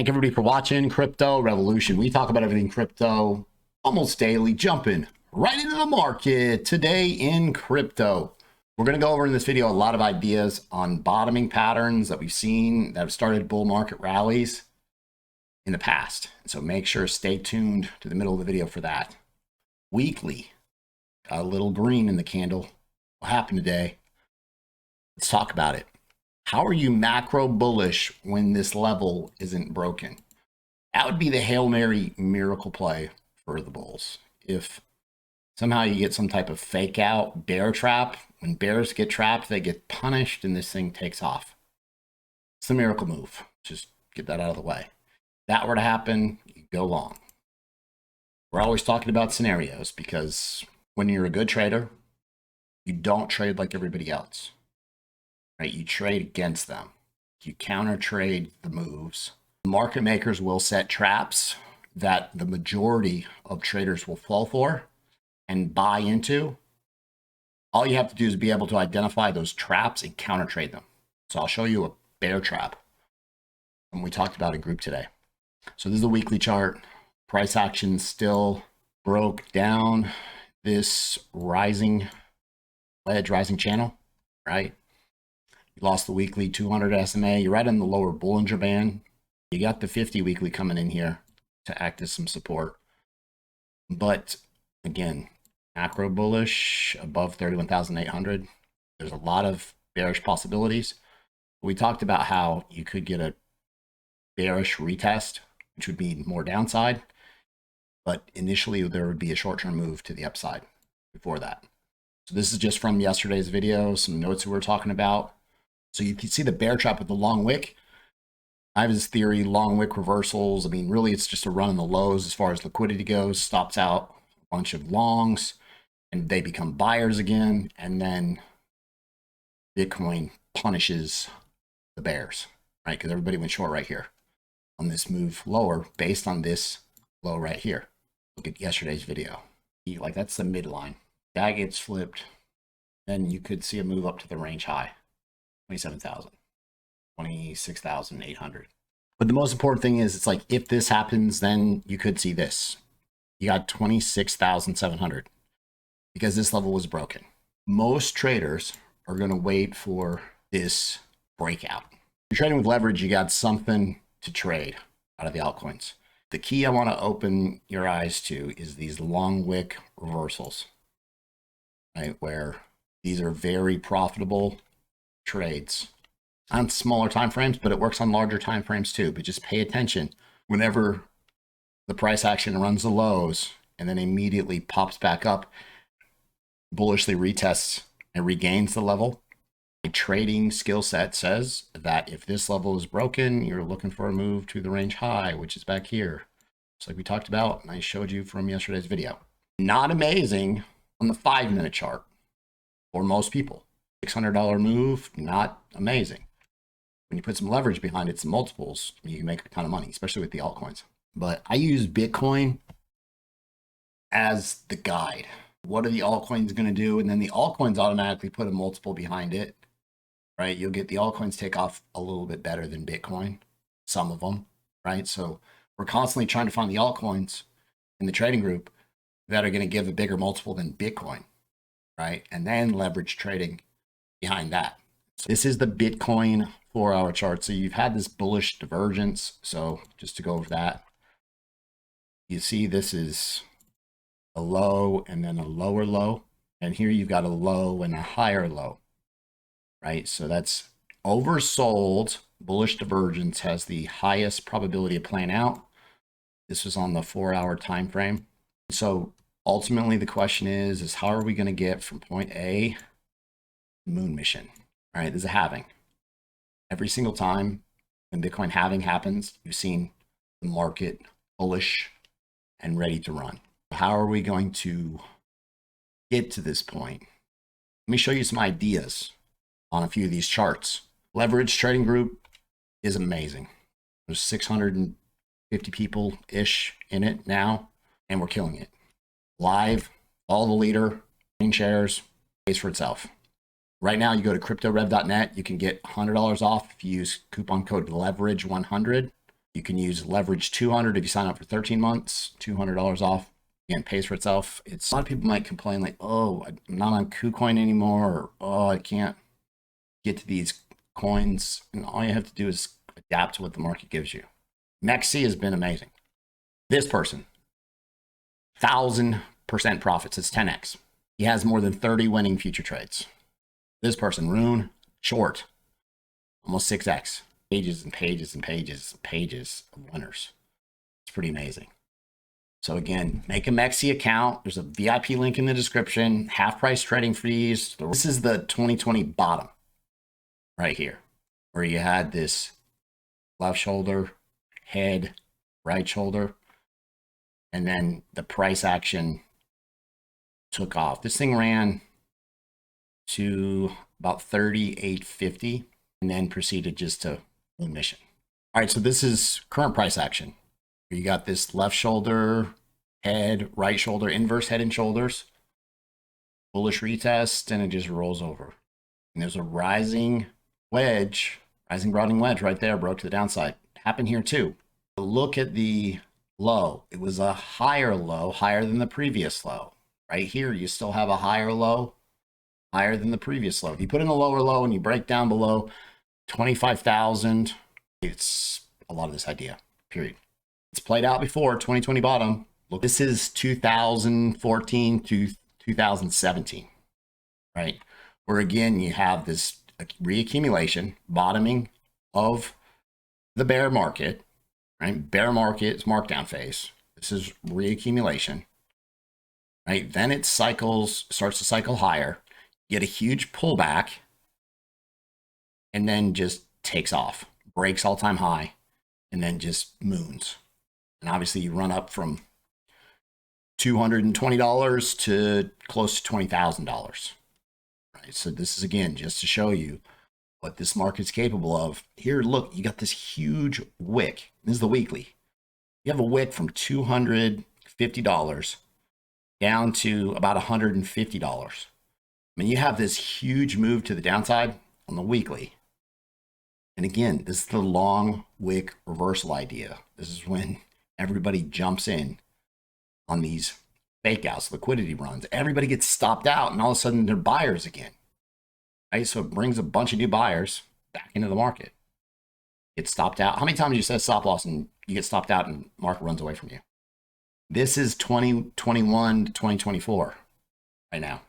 Thank everybody for watching Crypto Revolution. We talk about everything crypto almost daily, jumping right into the market. Today in crypto, we're going to go over in this video a lot of ideas on bottoming patterns that we've seen that have started bull market rallies in the past. So make sure to stay tuned to the middle of the video for that. Weekly, got a little green in the candle. What happened today? Let's talk about it. How are you macro bullish when this level isn't broken? That would be the Hail Mary miracle play for the bulls. If somehow you get some type of fake out bear trap, when bears get trapped, they get punished and this thing takes off. It's the miracle move. Just get that out of the way. If that were to happen, you go long. We're always talking about scenarios because when you're a good trader, you don't trade like everybody else. Right? You trade against them. You counter trade the moves. Market makers will set traps that the majority of traders will fall for and buy into. All you have to do is be able to identify those traps and counter trade them. So I'll show you a bear trap and we talked about in group today. So this is a weekly chart. Price action still broke down this rising wedge, rising channel, right? You lost the weekly 200 SMA. You're right in the lower Bollinger Band. You got the 50 weekly coming in here to act as some support. But again, macro bullish above 31,800. There's a lot of bearish possibilities. We talked about how you could get a bearish retest, which would be more downside. But initially, there would be a short-term move to the upside before that. So this is just from yesterday's video, some notes we were talking about. So you can see the bear trap with the long wick. I have this theory, long wick reversals. I mean, really, it's just a run in the lows as far as liquidity goes, stops out a bunch of longs, and they become buyers again. And then Bitcoin punishes the bears, right? Because everybody went short right here on this move lower based on this low right here. Look at yesterday's video. Like, that's the midline. That gets flipped. Then you could see a move up to the range high. 27,000, 26,800. But the most important thing is, it's like, if this happens, then you could see this. You got 26,700 because this level was broken. Most traders are going to wait for this breakout. If you're trading with leverage, you got something to trade out of the altcoins. The key I want to open your eyes to is these long wick reversals, right? Where these are very profitable trades on smaller time frames, but it works on larger time frames too. But just pay attention whenever the price action runs the lows and then immediately pops back up, bullishly retests and regains the level. A trading skill set says that if this level is broken, you're looking for a move to the range high, which is back here. Just like we talked about and I showed you from yesterday's video. Not amazing on the 5-minute chart for most people. $600 move, not amazing. When you put some leverage behind it, some multiples, you can make a ton of money, especially with the altcoins. But I use Bitcoin as the guide. What are the altcoins going to do? And then the altcoins automatically put a multiple behind it, right? You'll get the altcoins take off a little bit better than Bitcoin, some of them, right? So we're constantly trying to find the altcoins in the trading group that are going to give a bigger multiple than Bitcoin, right? And then leverage trading behind that. So this is the Bitcoin 4-hour chart. So you've had this bullish divergence. So just to go over that, you see this is a low and then a lower low. And here you've got a low and a higher low, right? So that's oversold. Bullish divergence has the highest probability of playing out. This was on the 4-hour time frame. So ultimately the question is how are we going to get from point A moon mission? All right, this is a halving. Every single time when Bitcoin halving happens, you've seen the market bullish and ready to run. How are we going to get to this point? Let me show you some ideas on a few of these charts. Leverage trading group is amazing. There's 650 people-ish in it now, and we're killing it. Live, all the leader, green shares, pays for itself. Right now, you go to cryptorev.net, you can get $100 off if you use coupon code leverage100. You can use leverage 200 if you sign up for 13 months, $200 off. Again, pays for itself. It's a lot of people might complain like, oh, I'm not on KuCoin anymore, or oh, I can't get to these coins. And all you have to do is adapt to what the market gives you. MEXC has been amazing. This person, 1,000% profits. It's 10x. He has more than 30 winning future trades. This person, Rune, short, almost 6x. Pages and pages and pages and pages of winners. It's pretty amazing. So again, make a MEXC account. There's a VIP link in the description. Half price trading fees. This is the 2020 bottom right here, where you had this left shoulder, head, right shoulder, and then the price action took off. This thing ran to about 38.50 and then proceeded just to mission. All right, so this is current price action. You got this left shoulder, head, right shoulder, inverse head and shoulders, bullish retest, and it just rolls over. And there's a rising wedge, rising broadening wedge right there, broke to the downside. Happened here too. Look at the low. It was a higher low, higher than the previous low. Right here, you still have a higher low, higher than the previous low. If you put in a lower low and you break down below 25,000, it's a lot of this idea, period. It's played out before, 2020 bottom. Look, this is 2014 to 2017, right? Where again, you have this reaccumulation, bottoming of the bear market, right? Bear market is markdown phase. This is reaccumulation, right? Then it cycles, starts to cycle higher, get a huge pullback, and then just takes off, breaks all-time high, and then just moons. And obviously you run up from $220 to close to $20,000. Right? So this is, again, just to show you what this market's capable of. Here, look, you got this huge wick. This is the weekly. You have a wick from $250 down to about $150. I mean, you have this huge move to the downside on the weekly. And again, this is the long wick reversal idea. This is when everybody jumps in on these fake outs, liquidity runs. Everybody gets stopped out, and all of a sudden they're buyers again. Right? So it brings a bunch of new buyers back into the market. Get stopped out. How many times you set stop loss and you get stopped out and market runs away from you? This is 2021 to 2024 right now.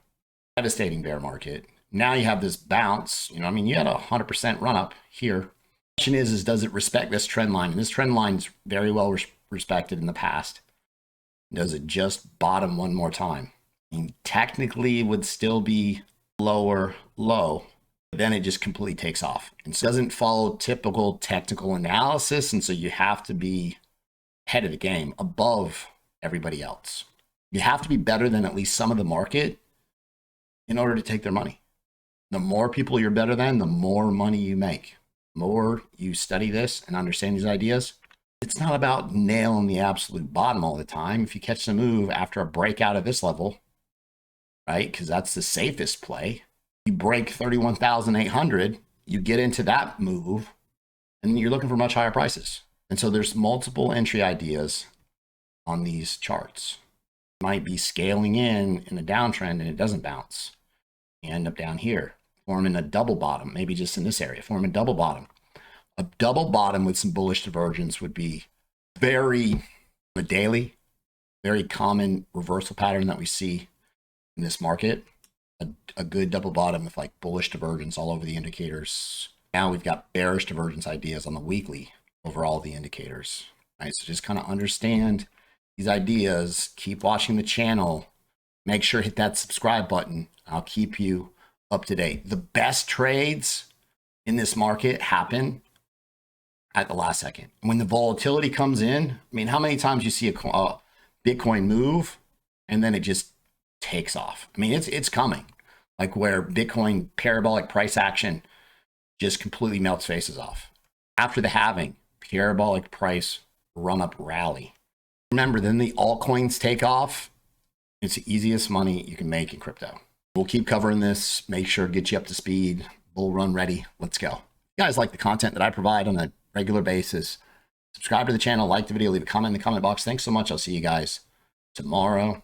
Devastating bear market. Now you have this bounce. You know, I mean, you had a 100% run up here. The question is does it respect this trend line? And this trend line is very well respected in the past. Does it just bottom one more time? I mean, technically it would still be lower low, but then it just completely takes off. And so it doesn't follow typical technical analysis. And so you have to be ahead of the game, above everybody else. You have to be better than at least some of the market in order to take their money. The more people you're better than, the more money you make. The more you study this and understand these ideas, it's not about nailing the absolute bottom all the time. If you catch the move after a breakout at this level, right, because that's the safest play, you break 31,800, you get into that move, and you're looking for much higher prices. And so there's multiple entry ideas on these charts. You might be scaling in a downtrend and it doesn't bounce. You end up down here, forming a double bottom, maybe just in this area, form a double bottom. A double bottom with some bullish divergence would be very daily, very common reversal pattern that we see in this market. A good double bottom with like bullish divergence all over the indicators. Now we've got bearish divergence ideas on the weekly over all the indicators. Right, so just kind of understand these ideas, keep watching the channel, make sure hit that subscribe button. I'll keep you up to date. The best trades in this market happen at the last second. When the volatility comes in, I mean, how many times you see a Bitcoin move and then it just takes off? I mean, it's coming. Like where Bitcoin parabolic price action just completely melts faces off. After the halving, parabolic price run up rally. Remember, then the altcoins take off. It's the easiest money you can make in crypto. We'll keep covering this, make sure to get you up to speed. Bull run ready. Let's go. If you guys like the content that I provide on a regular basis, Subscribe to the channel, like the video, leave a comment in the comment box. Thanks so much. I'll see you guys tomorrow.